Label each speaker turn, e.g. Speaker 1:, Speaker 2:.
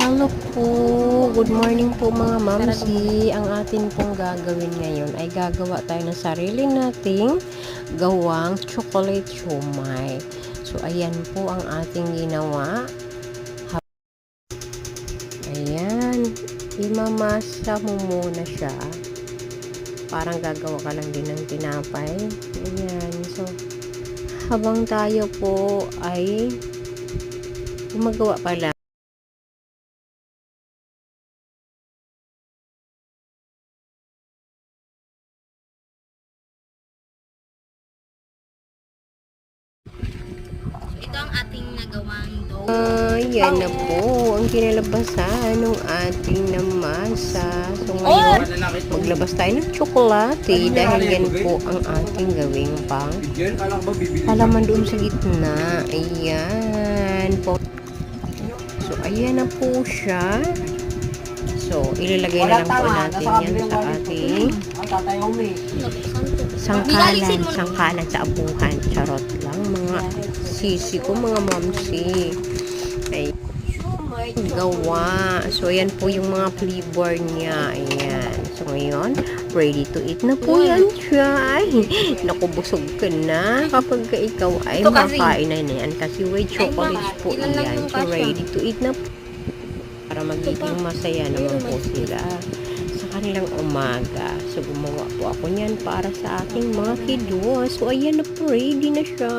Speaker 1: Hello po, good morning po mga mamsi. Ang atin pong gagawin ngayon ay gagawa tayo ng sarili nating gawang chocolate siomai. So ayan po ang ating ginawa. Ayan, imamasa mo muna siya. Parang gagawa ka lang din ng tinapay. Ayan, so habang tayo po ay gumagawa pa lang.
Speaker 2: Ito ang ating nagawang dough.
Speaker 1: Yan na po ang kinalabasan ng ating namasa. So ngayon, maglabas tayo ng tsokolate dahil yan po ang ating gawing pang halaman doon sa gitna. Ayan po. So ayan na po siya. So ilalagay na lang po natin yan sa ating sangkalan sa abuhan. Charot lang mga sisi ko, mga mamsi. Ay, gawa. So, ayan po yung mga flavor niya. Ayan. So, ngayon, ready to eat na po yan siya. Ay, naku, busog ka na kapag ka ikaw ay makain na yan. Kasi white chocolates po yan. So, ready to eat na po. Para magiging masaya naman po sila sa kanilang umaga. So, gumawa po ako niyan para sa aking mga kiddos. So, ayan na po, ready na siya.